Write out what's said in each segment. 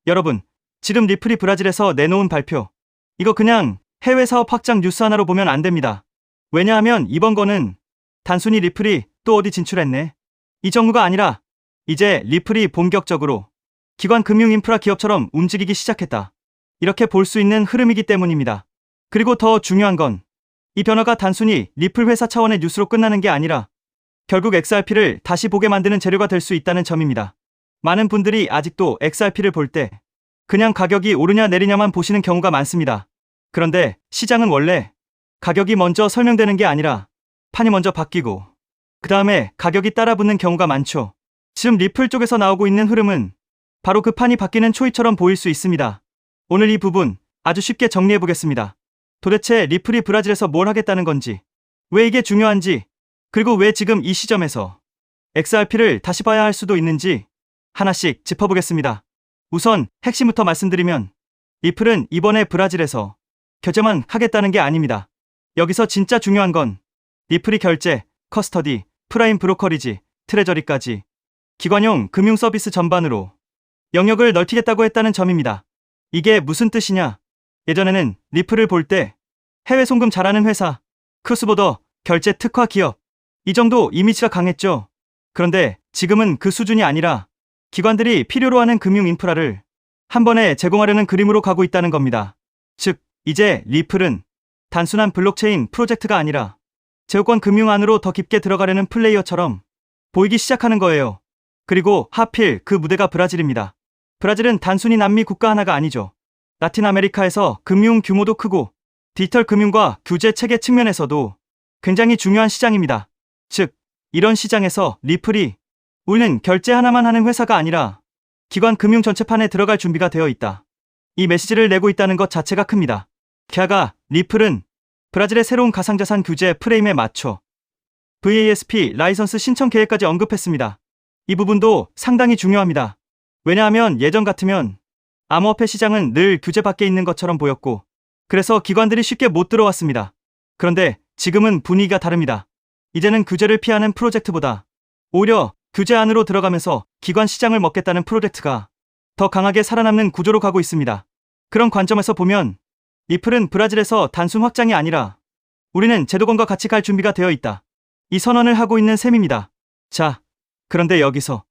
여러분, 지금 리플이 브라질에서 내놓은 발표. 이거 그냥 해외 사업 확장 뉴스 하나로 보면 안 됩니다. 왜냐하면 이번 거는 단순히 리플이 또 어디 진출했네, 이 정도가 아니라 이제 리플이 본격적으로 기관 금융 인프라 기업처럼 움직이기 시작했다, 이렇게 볼 수 있는 흐름이기 때문입니다. 그리고 더 중요한 건 이 변화가 단순히 리플 회사 차원의 뉴스로 끝나는 게 아니라 결국 XRP를 다시 보게 만드는 재료가 될 수 있다는 점입니다. 많은 분들이 아직도 XRP를 볼 때 그냥 가격이 오르냐 내리냐만 보시는 경우가 많습니다. 그런데 시장은 원래 가격이 먼저 설명되는 게 아니라 판이 먼저 바뀌고 그 다음에 가격이 따라붙는 경우가 많죠. 지금 리플 쪽에서 나오고 있는 흐름은 바로 그 판이 바뀌는 초입처럼 보일 수 있습니다. 오늘 이 부분 아주 쉽게 정리해 보겠습니다. 도대체 리플이 브라질에서 뭘 하겠다는 건지, 왜 이게 중요한지, 그리고 왜 지금 이 시점에서 XRP를 다시 봐야 할 수도 있는지 하나씩 짚어보겠습니다. 우선 핵심부터 말씀드리면 리플은 이번에 브라질에서 결제만 하겠다는 게 아닙니다. 여기서 진짜 중요한 건 리플이 결제, 커스터디, 프라임 브로커리지, 트레저리까지 기관용 금융 서비스 전반으로 영역을 넓히겠다고 했다는 점입니다. 이게 무슨 뜻이냐? 예전에는 리플을 볼 때 해외 송금 잘하는 회사, 크로스보더, 결제 특화 기업, 이 정도 이미지가 강했죠. 그런데 지금은 그 수준이 아니라 기관들이 필요로 하는 금융 인프라를 한 번에 제공하려는 그림으로 가고 있다는 겁니다. 즉, 이제 리플은 단순한 블록체인 프로젝트가 아니라 제휴권 금융 안으로 더 깊게 들어가려는 플레이어처럼 보이기 시작하는 거예요. 그리고 하필 그 무대가 브라질입니다. 브라질은 단순히 남미 국가 하나가 아니죠. 라틴 아메리카에서 금융 규모도 크고 디지털 금융과 규제 체계 측면에서도 굉장히 중요한 시장입니다. 즉, 이런 시장에서 리플이 우리는 결제 하나만 하는 회사가 아니라 기관 금융 전체판에 들어갈 준비가 되어 있다, 이 메시지를 내고 있다는 것 자체가 큽니다. 게다가 리플은 브라질의 새로운 가상자산 규제 프레임에 맞춰 VASP 라이선스 신청 계획까지 언급했습니다. 이 부분도 상당히 중요합니다. 왜냐하면 예전 같으면 암호화폐 시장은 늘 규제 밖에 있는 것처럼 보였고 그래서 기관들이 쉽게 못 들어왔습니다. 그런데 지금은 분위기가 다릅니다. 이제는 규제를 피하는 프로젝트보다 오히려 규제 안으로 들어가면서 기관 시장을 먹겠다는 프로젝트가 더 강하게 살아남는 구조로 가고 있습니다. 그런 관점에서 보면 리플은 브라질에서 단순 확장이 아니라 우리는 제도권과 같이 갈 준비가 되어 있다, 이 선언을 하고 있는 셈입니다. 자, 그런데 여기서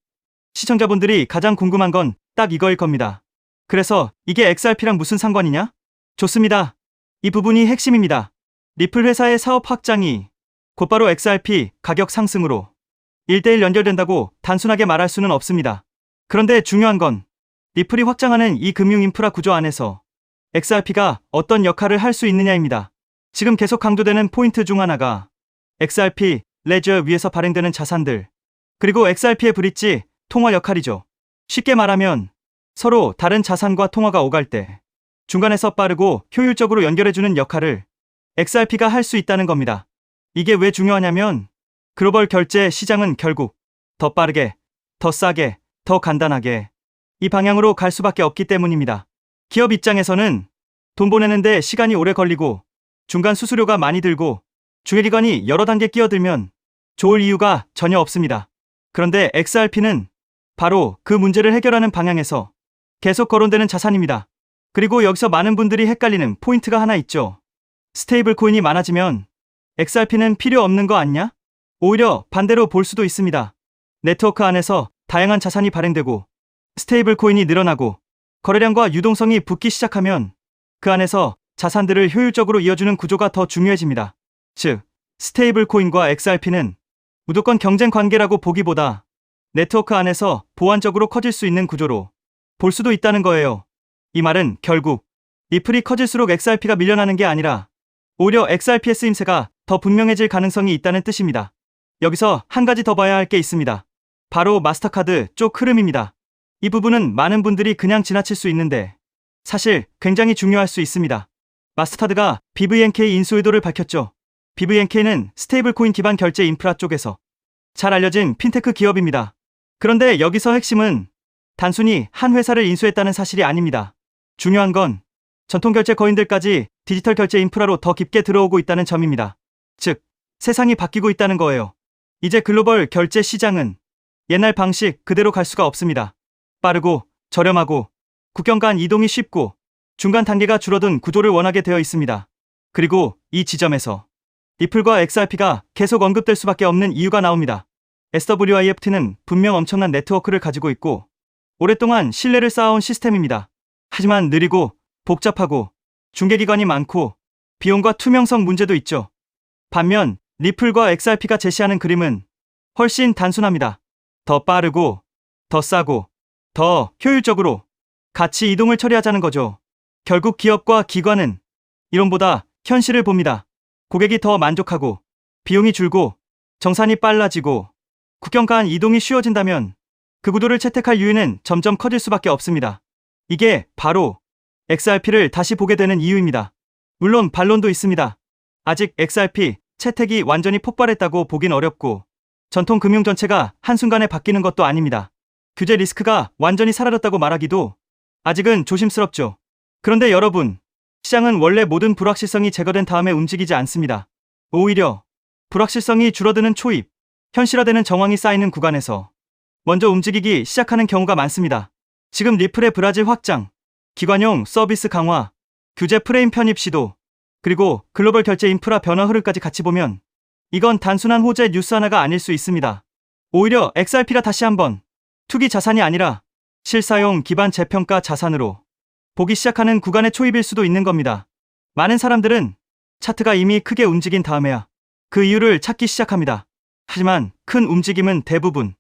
시청자분들이 가장 궁금한 건 딱 이거일 겁니다. 그래서 이게 XRP랑 무슨 상관이냐? 좋습니다. 이 부분이 핵심입니다. 리플 회사의 사업 확장이 곧바로 XRP 가격 상승으로 1대1 연결된다고 단순하게 말할 수는 없습니다. 그런데 중요한 건 리플이 확장하는 이 금융 인프라 구조 안에서 XRP가 어떤 역할을 할 수 있느냐입니다. 지금 계속 강조되는 포인트 중 하나가 XRP 레저 위에서 발행되는 자산들, 그리고 XRP의 브릿지 통화 역할이죠. 쉽게 말하면 서로 다른 자산과 통화가 오갈 때 중간에서 빠르고 효율적으로 연결해주는 역할을 XRP가 할 수 있다는 겁니다. 이게 왜 중요하냐면 글로벌 결제 시장은 결국 더 빠르게, 더 싸게, 더 간단하게 이 방향으로 갈 수밖에 없기 때문입니다. 기업 입장에서는 돈 보내는데 시간이 오래 걸리고 중간 수수료가 많이 들고 중개기관이 여러 단계 끼어들면 좋을 이유가 전혀 없습니다. 그런데 XRP는 바로 그 문제를 해결하는 방향에서 계속 거론되는 자산입니다. 그리고 여기서 많은 분들이 헷갈리는 포인트가 하나 있죠. 스테이블 코인이 많아지면 XRP는 필요 없는 거 아니냐? 오히려 반대로 볼 수도 있습니다. 네트워크 안에서 다양한 자산이 발행되고 스테이블 코인이 늘어나고 거래량과 유동성이 붙기 시작하면 그 안에서 자산들을 효율적으로 이어주는 구조가 더 중요해집니다. 즉, 스테이블 코인과 XRP는 무조건 경쟁 관계라고 보기보다 네트워크 안에서 보완적으로 커질 수 있는 구조로 볼 수도 있다는 거예요. 이 말은 결국 리플이 커질수록 XRP가 밀려나는 게 아니라 오히려 XRP의 쓰임새가 더 분명해질 가능성이 있다는 뜻입니다. 여기서 한 가지 더 봐야 할 게 있습니다. 바로 마스터카드 쪽 흐름입니다. 이 부분은 많은 분들이 그냥 지나칠 수 있는데 사실 굉장히 중요할 수 있습니다. 마스터카드가 BVNK 인수 의도를 밝혔죠. BVNK는 스테이블 코인 기반 결제 인프라 쪽에서 잘 알려진 핀테크 기업입니다. 그런데 여기서 핵심은 단순히 한 회사를 인수했다는 사실이 아닙니다. 중요한 건 전통 결제 거인들까지 디지털 결제 인프라로 더 깊게 들어오고 있다는 점입니다. 즉, 세상이 바뀌고 있다는 거예요. 이제 글로벌 결제 시장은 옛날 방식 그대로 갈 수가 없습니다. 빠르고 저렴하고 국경 간 이동이 쉽고 중간 단계가 줄어든 구조를 원하게 되어 있습니다. 그리고 이 지점에서 리플과 XRP가 계속 언급될 수밖에 없는 이유가 나옵니다. SWIFT는 분명 엄청난 네트워크를 가지고 있고 오랫동안 신뢰를 쌓아온 시스템입니다. 하지만 느리고 복잡하고 중개기관이 많고 비용과 투명성 문제도 있죠. 반면 리플과 XRP가 제시하는 그림은 훨씬 단순합니다. 더 빠르고 더 싸고 더 효율적으로 같이 이동을 처리하자는 거죠. 결국 기업과 기관은 이론보다 현실을 봅니다. 고객이 더 만족하고 비용이 줄고 정산이 빨라지고 국경 간 이동이 쉬워진다면 그 구도를 채택할 유인은 점점 커질 수밖에 없습니다. 이게 바로 XRP를 다시 보게 되는 이유입니다. 물론 반론도 있습니다. 아직 XRP 채택이 완전히 폭발했다고 보긴 어렵고 전통 금융 전체가 한순간에 바뀌는 것도 아닙니다. 규제 리스크가 완전히 사라졌다고 말하기도 아직은 조심스럽죠. 그런데 여러분, 시장은 원래 모든 불확실성이 제거된 다음에 움직이지 않습니다. 오히려 불확실성이 줄어드는 초입, 현실화되는 정황이 쌓이는 구간에서 먼저 움직이기 시작하는 경우가 많습니다. 지금 리플의 브라질 확장, 기관용 서비스 강화, 규제 프레임 편입 시도, 그리고 글로벌 결제 인프라 변화 흐름까지 같이 보면 이건 단순한 호재 뉴스 하나가 아닐 수 있습니다. 오히려 XRP가 다시 한번 투기 자산이 아니라 실사용 기반 재평가 자산으로 보기 시작하는 구간의 초입일 수도 있는 겁니다. 많은 사람들은 차트가 이미 크게 움직인 다음에야 그 이유를 찾기 시작합니다. 하지만 큰 움직임은 대부분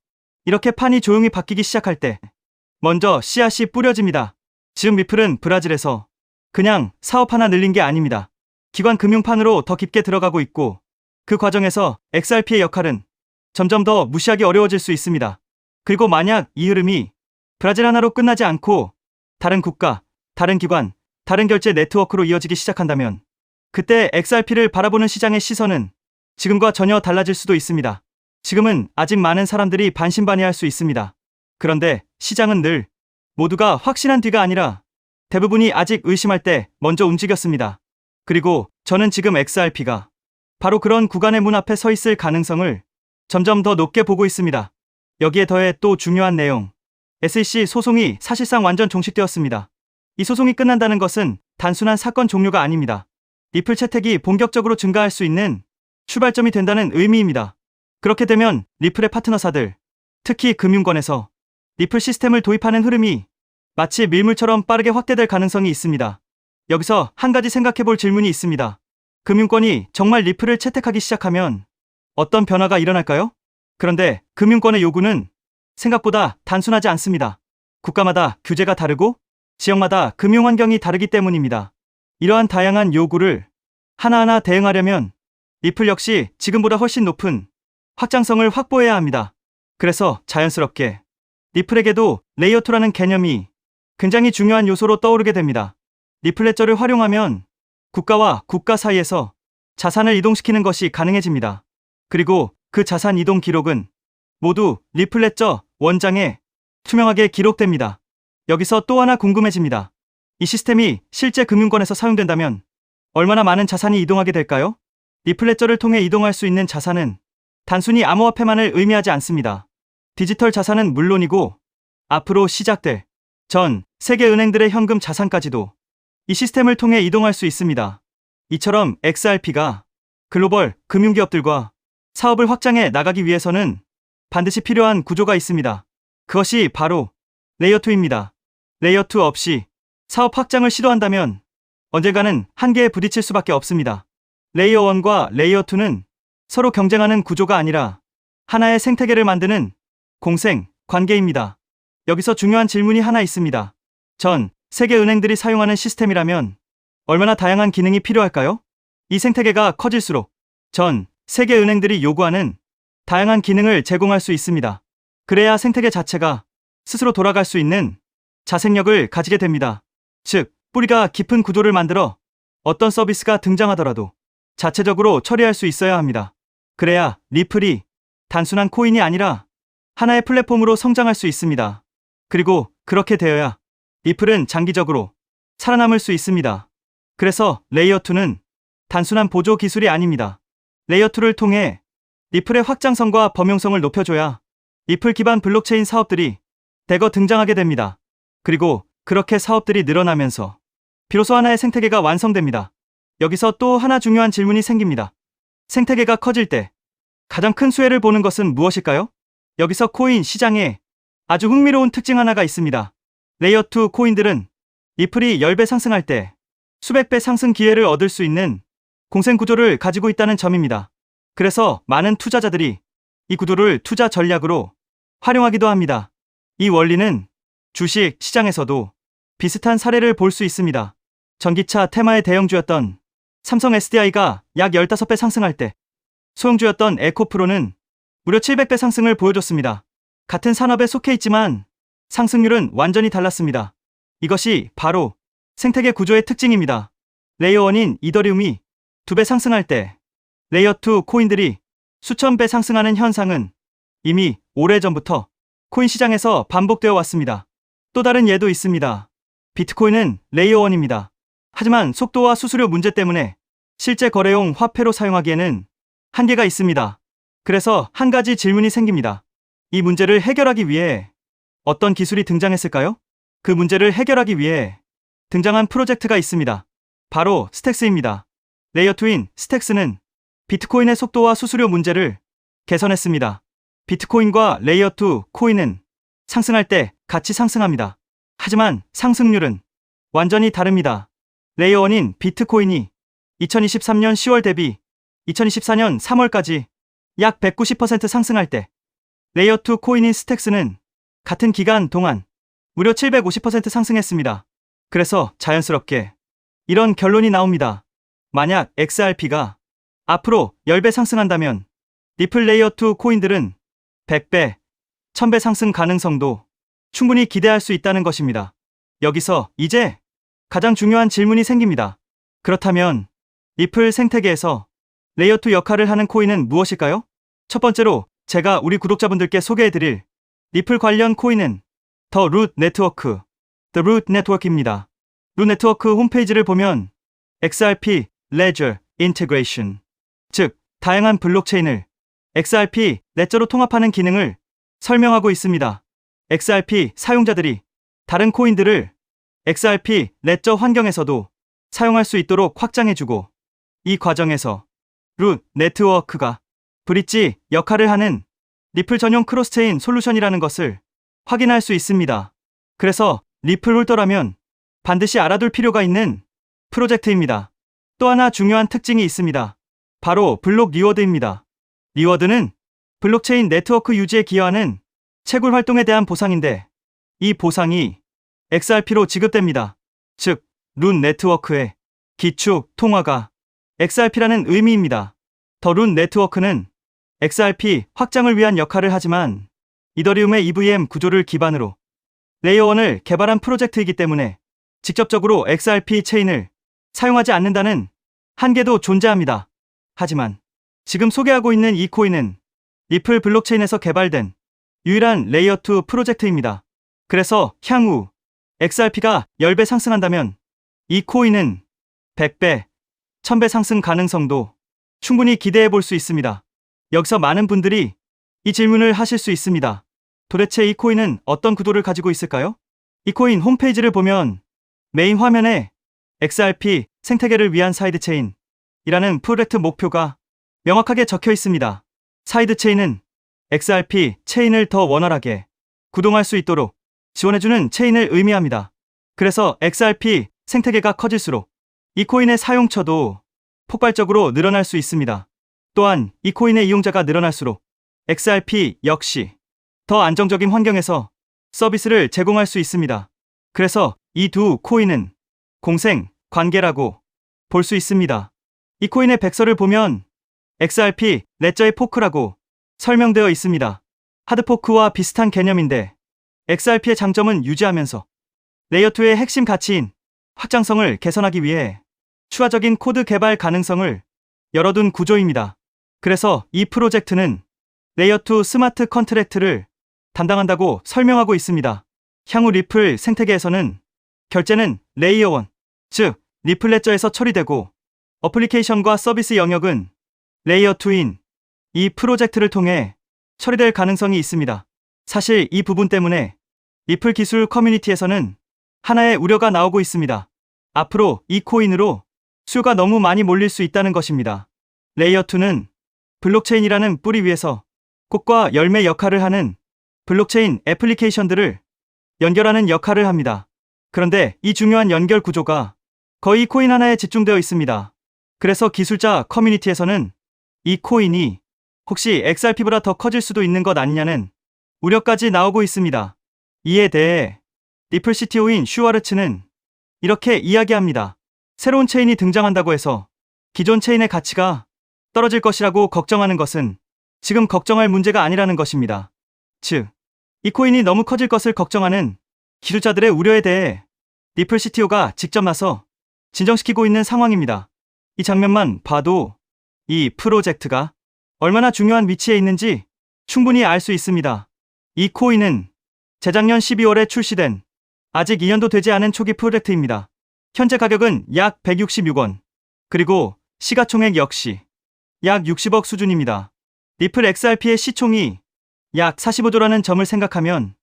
이렇게 판이 조용히 바뀌기 시작할 때 먼저 씨앗이 뿌려집니다. 지금 리플은 브라질에서 그냥 사업 하나 늘린 게 아닙니다. 기관 금융판으로 더 깊게 들어가고 있고 그 과정에서 XRP의 역할은 점점 더 무시하기 어려워질 수 있습니다. 그리고 만약 이 흐름이 브라질 하나로 끝나지 않고 다른 국가, 다른 기관, 다른 결제 네트워크로 이어지기 시작한다면 그때 XRP를 바라보는 시장의 시선은 지금과 전혀 달라질 수도 있습니다. 지금은 아직 많은 사람들이 반신반의할 수 있습니다. 그런데 시장은 늘 모두가 확신한 뒤가 아니라 대부분이 아직 의심할 때 먼저 움직였습니다. 그리고 저는 지금 XRP가 바로 그런 구간의 문 앞에 서 있을 가능성을 점점 더 높게 보고 있습니다. 여기에 더해 또 중요한 내용, SEC 소송이 사실상 완전 종식되었습니다. 이 소송이 끝난다는 것은 단순한 사건 종료가 아닙니다. 리플 채택이 본격적으로 증가할 수 있는 출발점이 된다는 의미입니다. 그렇게 되면 리플의 파트너사들, 특히 금융권에서 리플 시스템을 도입하는 흐름이 마치 밀물처럼 빠르게 확대될 가능성이 있습니다. 여기서 한 가지 생각해볼 질문이 있습니다. 금융권이 정말 리플을 채택하기 시작하면 어떤 변화가 일어날까요? 그런데 금융권의 요구는 생각보다 단순하지 않습니다. 국가마다 규제가 다르고 지역마다 금융 환경이 다르기 때문입니다. 이러한 다양한 요구를 하나하나 대응하려면 리플 역시 지금보다 훨씬 높은 확장성을 확보해야 합니다. 그래서 자연스럽게 리플에게도 레이어2라는 개념이 굉장히 중요한 요소로 떠오르게 됩니다. 리플 레저를 활용하면 국가와 국가 사이에서 자산을 이동시키는 것이 가능해집니다. 그리고 그 자산 이동 기록은 모두 리플 레저 원장에 투명하게 기록됩니다. 여기서 또 하나 궁금해집니다. 이 시스템이 실제 금융권에서 사용된다면 얼마나 많은 자산이 이동하게 될까요? 리플 레저를 통해 이동할 수 있는 자산은 단순히 암호화폐만을 의미하지 않습니다. 디지털 자산은 물론이고 앞으로 시작될 전 세계 은행들의 현금 자산까지도 이 시스템을 통해 이동할 수 있습니다. 이처럼 XRP가 글로벌 금융기업들과 사업을 확장해 나가기 위해서는 반드시 필요한 구조가 있습니다. 그것이 바로 레이어2입니다. 레이어2 없이 사업 확장을 시도한다면 언젠가는 한계에 부딪힐 수밖에 없습니다. 레이어1과 레이어2는 서로 경쟁하는 구조가 아니라 하나의 생태계를 만드는 공생 관계입니다. 여기서 중요한 질문이 하나 있습니다. 전 세계 은행들이 사용하는 시스템이라면 얼마나 다양한 기능이 필요할까요? 이 생태계가 커질수록 전 세계 은행들이 요구하는 다양한 기능을 제공할 수 있습니다. 그래야 생태계 자체가 스스로 돌아갈 수 있는 자생력을 가지게 됩니다. 즉, 뿌리가 깊은 구조를 만들어 어떤 서비스가 등장하더라도 자체적으로 처리할 수 있어야 합니다. 그래야 리플이 단순한 코인이 아니라 하나의 플랫폼으로 성장할 수 있습니다. 그리고 그렇게 되어야 리플은 장기적으로 살아남을 수 있습니다. 그래서 레이어2는 단순한 보조 기술이 아닙니다. 레이어2를 통해 리플의 확장성과 범용성을 높여줘야 리플 기반 블록체인 사업들이 대거 등장하게 됩니다. 그리고 그렇게 사업들이 늘어나면서 비로소 하나의 생태계가 완성됩니다. 여기서 또 하나 중요한 질문이 생깁니다. 생태계가 커질 때 가장 큰 수혜를 보는 것은 무엇일까요? 여기서 코인 시장에 아주 흥미로운 특징 하나가 있습니다. 레이어 2 코인들은 리플이 10배 상승할 때 수백 배 상승 기회를 얻을 수 있는 공생 구조를 가지고 있다는 점입니다. 그래서 많은 투자자들이 이 구도를 투자 전략으로 활용하기도 합니다. 이 원리는 주식 시장에서도 비슷한 사례를 볼 수 있습니다. 전기차 테마의 대형주였던 삼성 SDI가 약 15배 상승할 때 소형주였던 에코프로는 무려 700배 상승을 보여줬습니다. 같은 산업에 속해 있지만 상승률은 완전히 달랐습니다. 이것이 바로 생태계 구조의 특징입니다. 레이어 1인 이더리움이 2배 상승할 때 레이어 2 코인들이 수천 배 상승하는 현상은 이미 오래전부터 코인 시장에서 반복되어 왔습니다. 또 다른 예도 있습니다. 비트코인은 레이어 1입니다. 하지만 속도와 수수료 문제 때문에 실제 거래용 화폐로 사용하기에는 한계가 있습니다. 그래서 한 가지 질문이 생깁니다. 이 문제를 해결하기 위해 어떤 기술이 등장했을까요? 그 문제를 해결하기 위해 등장한 프로젝트가 있습니다. 바로 스택스입니다. 레이어 2인 스택스는 비트코인의 속도와 수수료 문제를 개선했습니다. 비트코인과 레이어 2 코인은 상승할 때 같이 상승합니다. 하지만 상승률은 완전히 다릅니다. 레이어 1인 비트코인이 2023년 10월 대비 2024년 3월까지 약 190% 상승할 때 레이어 2 코인인 스택스는 같은 기간 동안 무려 750% 상승했습니다. 그래서 자연스럽게 이런 결론이 나옵니다. 만약 XRP가 앞으로 10배 상승한다면 리플 레이어 2 코인들은 100배, 1000배 상승 가능성도 충분히 기대할 수 있다는 것입니다. 여기서 이제 가장 중요한 질문이 생깁니다. 그렇다면 리플 생태계에서 레이어 2 역할을 하는 코인은 무엇일까요? 첫 번째로 제가 우리 구독자분들께 소개해드릴 리플 관련 코인은 더 루트 네트워크, The Root Network입니다. 루트 네트워크 홈페이지를 보면 XRP Ledger Integration, 즉 다양한 블록체인을 XRP 레저로 통합하는 기능을 설명하고 있습니다. XRP 사용자들이 다른 코인들을 XRP 레저 환경에서도 사용할 수 있도록 확장해주고, 이 과정에서 루트 네트워크가 브릿지 역할을 하는 리플 전용 크로스체인 솔루션이라는 것을 확인할 수 있습니다. 그래서 리플 홀더라면 반드시 알아둘 필요가 있는 프로젝트입니다. 또 하나 중요한 특징이 있습니다. 바로 블록 리워드입니다. 리워드는 블록체인 네트워크 유지에 기여하는 채굴 활동에 대한 보상인데, 이 보상이 XRP로 지급됩니다. 즉, 루트 네트워크의 기축 통화가 XRP라는 의미입니다. 더 루트 네트워크는 XRP 확장을 위한 역할을 하지만 이더리움의 EVM 구조를 기반으로 레이어 1을 개발한 프로젝트이기 때문에 직접적으로 XRP 체인을 사용하지 않는다는 한계도 존재합니다. 하지만 지금 소개하고 있는 이 코인은 리플 블록체인에서 개발된 유일한 레이어 2 프로젝트입니다. 그래서 향후 XRP가 10배 상승한다면 이 코인은 100배, 1000배 상승 가능성도 충분히 기대해 볼 수 있습니다. 여기서 많은 분들이 이 질문을 하실 수 있습니다. 도대체 이 코인은 어떤 구도를 가지고 있을까요? 이 코인 홈페이지를 보면 메인 화면에 XRP 생태계를 위한 사이드체인이라는 프로젝트 목표가 명확하게 적혀 있습니다. 사이드체인은 XRP 체인을 더 원활하게 구동할 수 있도록 지원해주는 체인을 의미합니다. 그래서 XRP 생태계가 커질수록 이 코인의 사용처도 폭발적으로 늘어날 수 있습니다. 또한 이 코인의 이용자가 늘어날수록 XRP 역시 더 안정적인 환경에서 서비스를 제공할 수 있습니다. 그래서 이 두 코인은 공생 관계라고 볼 수 있습니다. 이 코인의 백서를 보면 XRP 레저의 포크라고 설명되어 있습니다. 하드포크와 비슷한 개념인데 XRP의 장점은 유지하면서 레이어 2의 핵심 가치인 확장성을 개선하기 위해 추가적인 코드 개발 가능성을 열어둔 구조입니다. 그래서 이 프로젝트는 레이어 2 스마트 컨트랙트를 담당한다고 설명하고 있습니다. 향후 리플 생태계에서는 결제는 레이어 1, 즉 리플 레저에서 처리되고 어플리케이션과 서비스 영역은 레이어 2인 이 프로젝트를 통해 처리될 가능성이 있습니다. 사실 이 부분 때문에 리플 기술 커뮤니티에서는 하나의 우려가 나오고 있습니다. 앞으로 이 코인으로 수요가 너무 많이 몰릴 수 있다는 것입니다. 레이어 2는 블록체인이라는 뿌리 위에서 꽃과 열매 역할을 하는 블록체인 애플리케이션들을 연결하는 역할을 합니다. 그런데 이 중요한 연결 구조가 거의 코인 하나에 집중되어 있습니다. 그래서 기술자 커뮤니티에서는 이 코인이 혹시 XRP보다 더 커질 수도 있는 것 아니냐는 우려까지 나오고 있습니다. 이에 대해 리플 CTO인 슈와르츠는 이렇게 이야기합니다. 새로운 체인이 등장한다고 해서 기존 체인의 가치가 떨어질 것이라고 걱정하는 것은 지금 걱정할 문제가 아니라는 것입니다. 즉, 이 코인이 너무 커질 것을 걱정하는 기술자들의 우려에 대해 리플 CTO가 직접 나서 진정시키고 있는 상황입니다. 이 장면만 봐도 이 프로젝트가 얼마나 중요한 위치에 있는지 충분히 알 수 있습니다. 이 코인은 재작년 12월에 출시된 아직 2년도 되지 않은 초기 프로젝트입니다. 현재 가격은 약 166원, 그리고 시가총액 역시 약 60억 수준입니다. 리플 XRP의 시총이 약 45조라는 점을 생각하면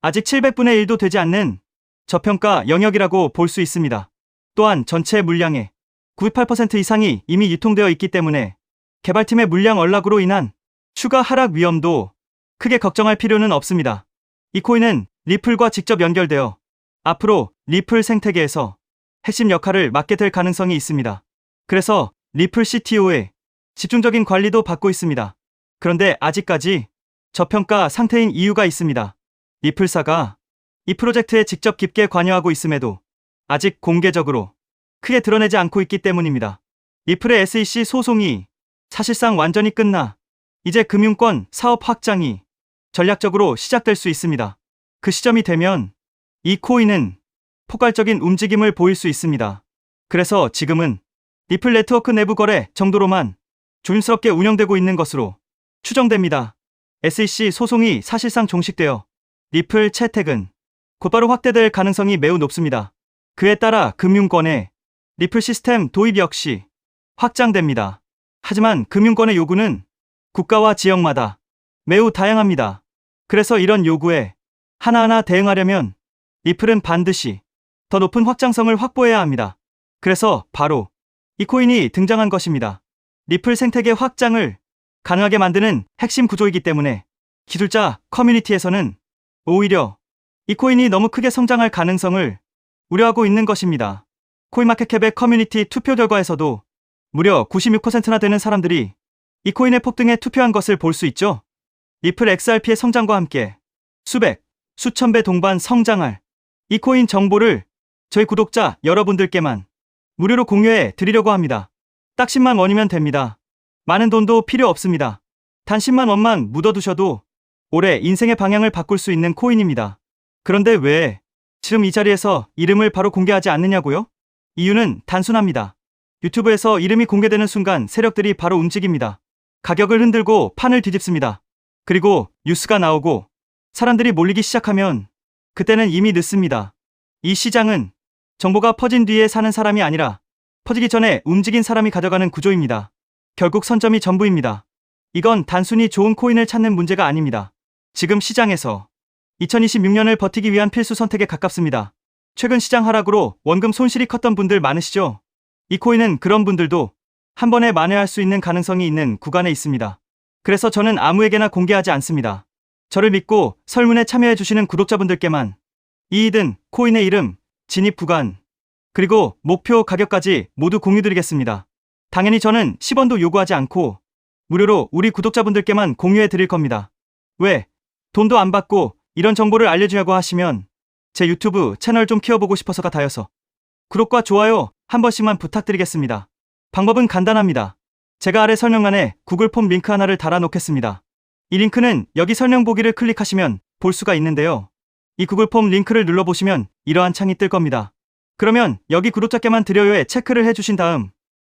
아직 700분의 1도 되지 않는 저평가 영역이라고 볼 수 있습니다. 또한 전체 물량의 98% 이상이 이미 유통되어 있기 때문에 개발팀의 물량 언락으로 인한 추가 하락 위험도 크게 걱정할 필요는 없습니다. 이 코인은 리플과 직접 연결되어 앞으로 리플 생태계에서 핵심 역할을 맡게 될 가능성이 있습니다. 그래서 리플 CTO의 집중적인 관리도 받고 있습니다. 그런데 아직까지 저평가 상태인 이유가 있습니다. 리플사가 이 프로젝트에 직접 깊게 관여하고 있음에도 아직 공개적으로 크게 드러내지 않고 있기 때문입니다. 리플의 SEC 소송이 사실상 완전히 끝나 이제 금융권 사업 확장이 전략적으로 시작될 수 있습니다. 그 시점이 되면 이 코인은 폭발적인 움직임을 보일 수 있습니다. 그래서 지금은 리플 네트워크 내부 거래 정도로만 조심스럽게 운영되고 있는 것으로 추정됩니다. SEC 소송이 사실상 종식되어 리플 채택은 곧바로 확대될 가능성이 매우 높습니다. 그에 따라 금융권의 리플 시스템 도입 역시 확장됩니다. 하지만 금융권의 요구는 국가와 지역마다 매우 다양합니다. 그래서 이런 요구에 하나하나 대응하려면 리플은 반드시 더 높은 확장성을 확보해야 합니다. 그래서 바로 이 코인이 등장한 것입니다. 리플 생태계 확장을 가능하게 만드는 핵심 구조이기 때문에 기술자 커뮤니티에서는 오히려 이 코인이 너무 크게 성장할 가능성을 우려하고 있는 것입니다. 코인마켓캡의 커뮤니티 투표 결과에서도 무려 96%나 되는 사람들이 이 코인의 폭등에 투표한 것을 볼 수 있죠. 리플 XRP의 성장과 함께 수백, 수천 배 동반 성장할 이 코인 정보를 저희 구독자 여러분들께만 무료로 공유해 드리려고 합니다. 딱 10만 원이면 됩니다. 많은 돈도 필요 없습니다. 단 10만 원만 묻어두셔도 올해 인생의 방향을 바꿀 수 있는 코인입니다. 그런데 왜 지금 이 자리에서 이름을 바로 공개하지 않느냐고요? 이유는 단순합니다. 유튜브에서 이름이 공개되는 순간 세력들이 바로 움직입니다. 가격을 흔들고 판을 뒤집습니다. 그리고 뉴스가 나오고 사람들이 몰리기 시작하면 그때는 이미 늦습니다. 이 시장은 정보가 퍼진 뒤에 사는 사람이 아니라 퍼지기 전에 움직인 사람이 가져가는 구조입니다. 결국 선점이 전부입니다. 이건 단순히 좋은 코인을 찾는 문제가 아닙니다. 지금 시장에서 2026년을 버티기 위한 필수 선택에 가깝습니다. 최근 시장 하락으로 원금 손실이 컸던 분들 많으시죠? 이 코인은 그런 분들도 한 번에 만회할 수 있는 가능성이 있는 구간에 있습니다. 그래서 저는 아무에게나 공개하지 않습니다. 저를 믿고 설문에 참여해주시는 구독자분들께만 이익은 코인의 이름, 진입 구간, 그리고 목표 가격까지 모두 공유드리겠습니다. 당연히 저는 10원도 요구하지 않고 무료로 우리 구독자분들께만 공유해 드릴 겁니다. 왜? 돈도 안 받고 이런 정보를 알려주냐고 하시면 제 유튜브 채널 좀 키워보고 싶어서가 다여서 구독과 좋아요 한 번씩만 부탁드리겠습니다. 방법은 간단합니다. 제가 아래 설명란에 구글 폼 링크 하나를 달아놓겠습니다. 이 링크는 여기 설명 보기를 클릭하시면 볼 수가 있는데요. 이 구글 폼 링크를 눌러보시면 이러한 창이 뜰 겁니다. 그러면 여기 구독자께만 드려요에 체크를 해주신 다음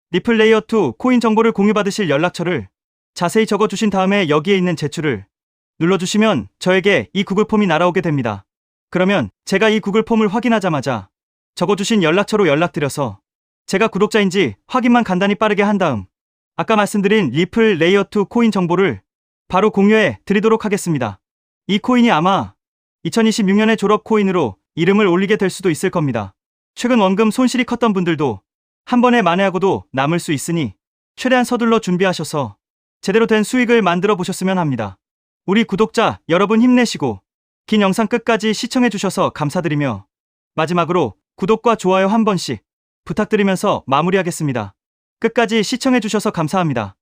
리플 레이어 2 코인 정보를 공유받으실 연락처를 자세히 적어주신 다음에 여기에 있는 제출을 눌러주시면 저에게 이 구글 폼이 날아오게 됩니다. 그러면 제가 이 구글 폼을 확인하자마자 적어주신 연락처로 연락드려서 제가 구독자인지 확인만 간단히 빠르게 한 다음 아까 말씀드린 리플 레이어 2 코인 정보를 바로 공유해 드리도록 하겠습니다. 이 코인이 아마 2026년의 졸업 코인으로 이름을 올리게 될 수도 있을 겁니다. 최근 원금 손실이 컸던 분들도 한 번에 만회하고도 남을 수 있으니 최대한 서둘러 준비하셔서 제대로 된 수익을 만들어 보셨으면 합니다. 우리 구독자 여러분 힘내시고 긴 영상 끝까지 시청해 주셔서 감사드리며 마지막으로 구독과 좋아요 한 번씩 부탁드리면서 마무리하겠습니다. 끝까지 시청해 주셔서 감사합니다.